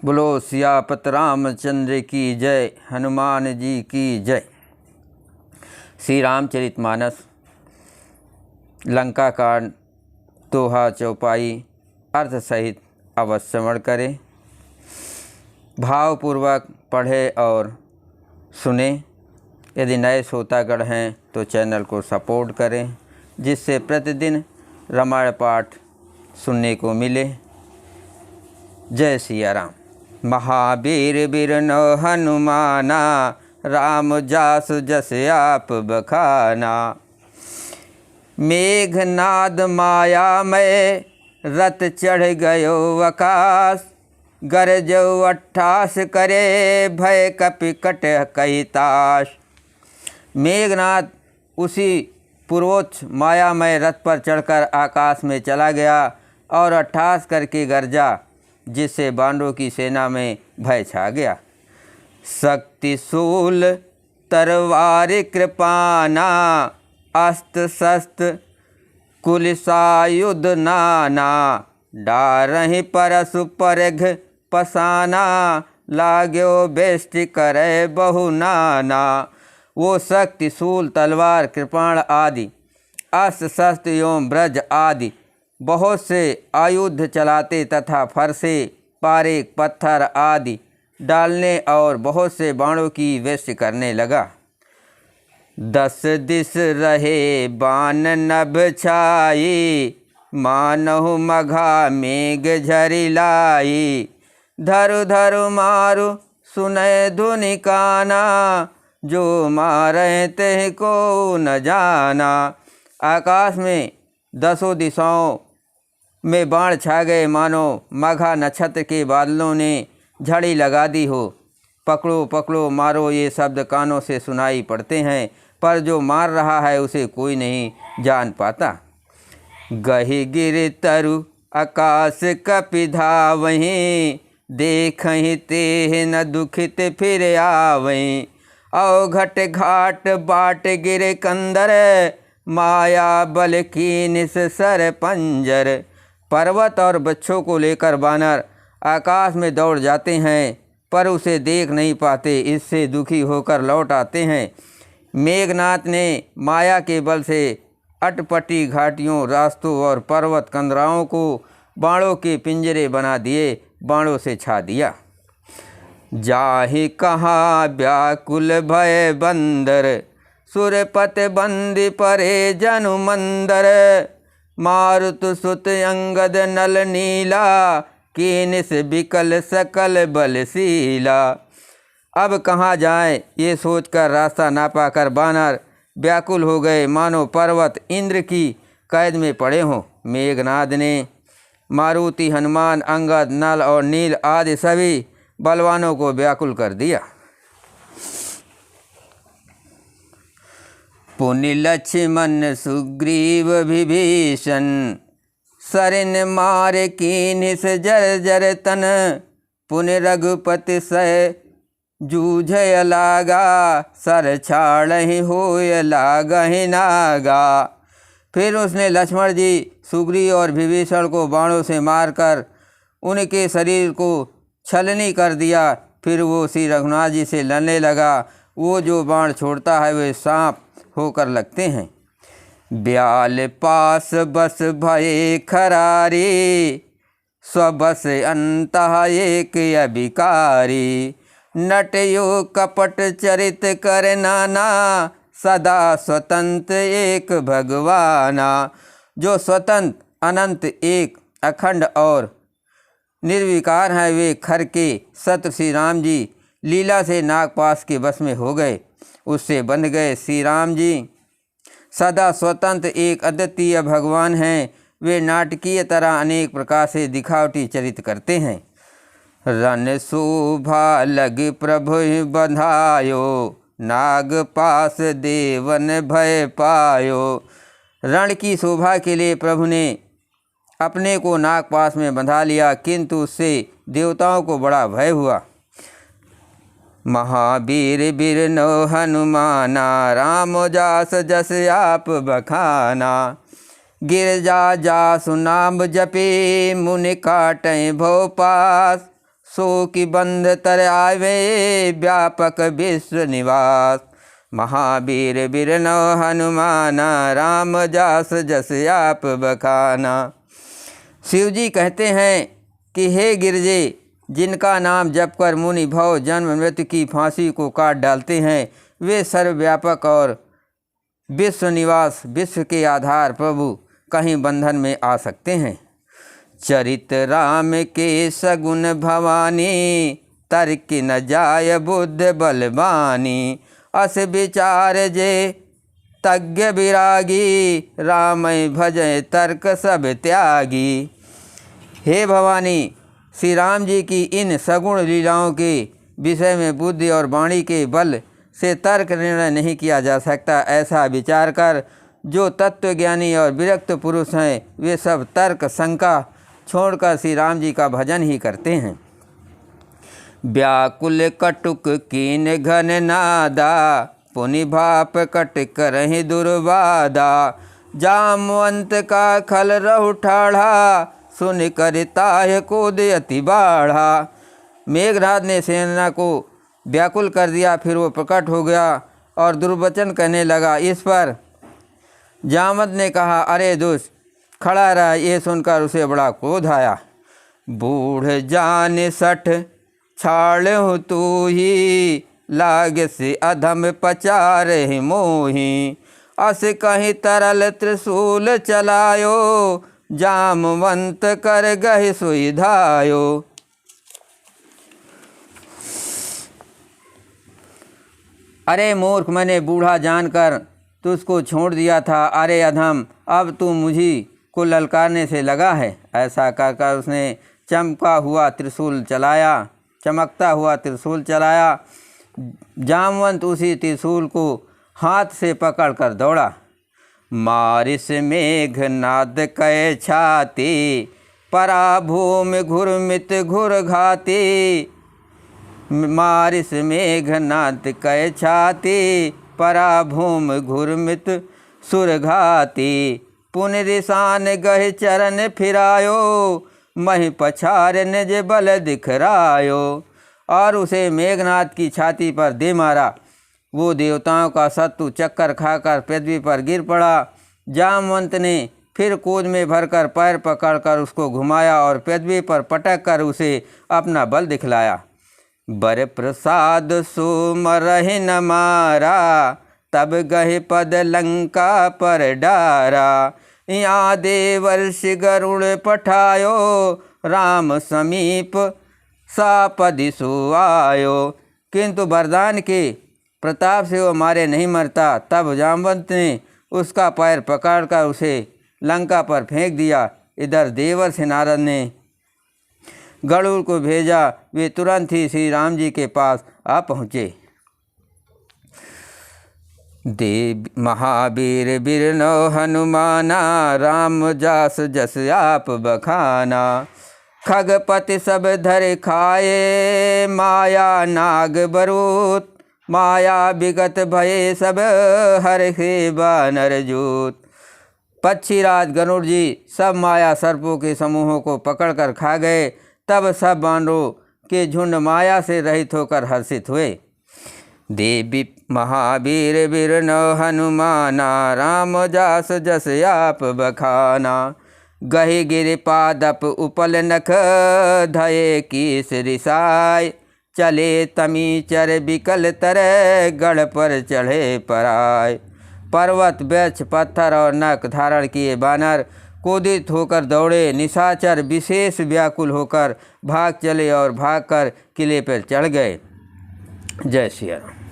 बोलो सियापत रामचंद्र की जय, हनुमान जी की जय। श्री रामचरितमानस लंका कांड दोहा चौपाई अर्थ सहित अवश्य श्रवण करें, भावपूर्वक पढ़े और सुने। यदि नए श्रोतागण हैं तो चैनल को सपोर्ट करें, जिससे प्रतिदिन रामायण पाठ सुनने को मिले। जय सिया राम। महावीर बिरनो हनुमाना, राम जासु जस आप बखाना। मेघनाद माया में रत चढ़ गयो आकाश, गरजो अट्ठास करे भय कपि कट कही ताश। मेघनाद उसी पूर्वोच्च मायामय रथ पर चढ़कर आकाश में चला गया और अट्ठास करके गरजा, जिससे बांडों की सेना में भय छा गया। शक्तिशूल तरवार कृपाना, अस्त्र शस्त्र कुलसायुध नाना। डारहि परसु परघ पसाना, लाग्यो बेष्टि करे बहु नाना। वो शक्तिशूल तलवार कृपाण आदि अस्त्र शस्त्र एवं ब्रज आदि बहुत से आयुध चलाते तथा फरसे पारे पत्थर आदि डालने और बहुत से बाणों की वेष्टि करने लगा। 10 दिस रहे बाण नभ छाई, मानहु मघा मेघ झरि लाई। धरु धरु मारु सुनय धुनि काना, जो मारे तेह को न जाना। आकाश में 10 दिशाओं में बाण छा गए, मानो मघा नक्षत्र के बादलों ने झड़ी लगा दी हो। पकड़ो पकड़ो मारो ये शब्द कानों से सुनाई पड़ते हैं, पर जो मार रहा है उसे कोई नहीं जान पाता। गहि गिर तरु आकाश कपि धावहीं, देखहि तेह न दुखित फिर आवहीं। अवघट घाट बाट गिर कंदर, माया बल की निस सर पंजर। पर्वत और वृक्षों को लेकर बानर आकाश में दौड़ जाते हैं, पर उसे देख नहीं पाते, इससे दुखी होकर लौट आते हैं। मेघनाथ ने माया के बल से अटपटी घाटियों, रास्तों और पर्वत कंदराओं को बाणों के पिंजरे बना दिए, बाणों से छा दिया। जाहि कहाँ व्याकुल भय बंदर, सुरपत बंदी परे जनु मंदर। मारुत सुत अंगद नल नीला, कीनिस बिकल सकल बलशीला। अब कहाँ जाएं ये सोचकर रास्ता ना पाकर बानर व्याकुल हो गए, मानो पर्वत इंद्र की कैद में पड़े हों। मेघनाद ने मारुति, हनुमान, अंगद, नल और नील आदि सभी बलवानों को व्याकुल कर दिया। पुनि लक्ष्मण सुग्रीव विभीषण, सरिन मार कीनिस जर जर तन। पुनि रघुपति सह जूझय लागा, सर छाड़हि होय लागहि नागा। फिर उसने लक्ष्मण जी, सुग्रीव और विभीषण को बाणों से मारकर उनके शरीर को छलनी कर दिया। फिर वो श्री रघुनाथ जी से लड़ने लगा। वो जो बाण छोड़ता है वे सांप होकर लगते हैं। ब्याल पास बस भये खरारी, स्वबस अंतः एक अभिकारी। नटयो कपट चरित कर नाना, सदा स्वतंत्र एक भगवाना। जो स्वतंत्र अनंत एक अखंड और निर्विकार हैं, वे खर के सत्य श्री राम जी लीला से नागपाश के वश में हो गए, उससे बंध गए। श्री राम जी सदा स्वतंत्र एक अद्वितीय भगवान हैं। वे नाटकीय तरह अनेक प्रकार से दिखावटी चरित करते हैं। रन शोभा लग प्रभु बंधायो, नाग पास देवन भय पायो। रण की शोभा के लिए प्रभु ने अपने को नागपाश में बंधा लिया, किंतु उससे देवताओं को बड़ा भय हुआ। महावीर बिरनो हनुमाना, राम जास जस आप बखाना। गिरजा जासु नाम जपे, मुनि काटें भव पास। सो कि बंध तर आवे व्यापक विश्व निवास। महावीर बिरनो हनुमाना राम जास जस आप बखाना। शिव जी कहते हैं कि हे गिरजे, जिनका नाम जप कर मुनि भव जन्म मृत्यु की फांसी को काट डालते हैं, वे सर्वव्यापक और विश्व निवास विश्व के आधार प्रभु कहीं बंधन में आ सकते हैं। चरित राम के सगुन भवानी, तर्क न जाय बुद्ध बलवानी। अस विचार जे तज्ञ विरागी, राम भजय तर्क सब त्यागी। हे भवानी, श्री राम जी की इन सगुण लीलाओं के विषय में बुद्धि और वाणी के बल से तर्क निर्णय नहीं किया जा सकता। ऐसा विचार कर जो तत्वज्ञानी और विरक्त पुरुष हैं, वे सब तर्क शंका छोड़कर श्री राम जी का भजन ही करते हैं। व्याकुल कटुक कीन घन नादा, पुनि भाप कट करहि दुर्वादा। जामवंत का खल रहु ठाढ़ा, सुन कर ताह कोद अति बाढ़ा। मेघनाथ ने सेना को व्याकुल कर दिया, फिर वो प्रकट हो गया और दुर्वचन कहने लगा। इस पर जामवंत ने कहा, अरे दुष्ट, खड़ा रहा। ये सुनकर उसे बड़ा क्रोध आया। बूढ़ जान सठ छाड़ तू ही, लाग से अधम पचार मोही। अस कहीं तरल त्रिशूल चलायो, जामवंत कर गहि सुधायो। अरे मूर्ख, मैंने बूढ़ा जानकर तुझको छोड़ दिया था। अरे अधम, अब तू मुझी को ललकारने से लगा है। ऐसा कहकर उसने चमकता हुआ त्रिशूल चलाया। जामवंत उसी त्रिशूल को हाथ से पकड़कर दौड़ा। मारिस मेघनाद कै छाती, पराभूमि घुरमित घुर घाती। मारिस मेघनाद कै छाती, पराभूमि घुरमित सुर घाती। पुनरिसान गह चरण फिरायो, महि पछार निज बल दिखरायो। और उसे मेघनाद की छाती पर दे मारा। वो देवताओं का शत्रु चक्कर खाकर पृथ्वी पर गिर पड़ा। जामवंत ने फिर कोद में भरकर पैर पकड़कर उसको घुमाया और पृथ्वी पर पटक कर उसे अपना बल दिखलाया। बर प्रसाद सो मरहि न मारा, तब गहे पद लंका पर डारा। यहाँ देवर्षि गरुड़ पठायो, राम समीप सापदि सो आयो। किंतु वरदान के प्रताप से वो मारे नहीं मरता। तब जामवंत ने उसका पैर पकड़कर उसे लंका पर फेंक दिया। इधर देवर्षि नारद ने गरुड़ को भेजा। वे तुरंत ही श्री राम जी के पास आ पहुँचे। देव महावीर बिरनो हनुमाना, राम जास जस आप बखाना। खगपति सब धर खाए, माया नाग बरूत। माया विगत भये सब हरखे बानर जूत। पक्षीराज गरुड़ जी सब माया सर्पों के समूहों को पकड़कर खा गए। तब सब बानरों के झुंड माया से रहित होकर हर्षित हुए। देवी महावीर बिरनो हनुमाना, राम जास जस आप बखाना। गहि गिर पादप उपल नख, धये कीस रिसाय। चले तमीचर बिकल तरह, गढ़ पर चढ़े पराय। पर्वत वृक्ष पत्थर और नख धारण किए बानर क्रोधित होकर दौड़े। निशाचर विशेष व्याकुल होकर भाग चले और भागकर किले पर चढ़ गए। जय श्री राम।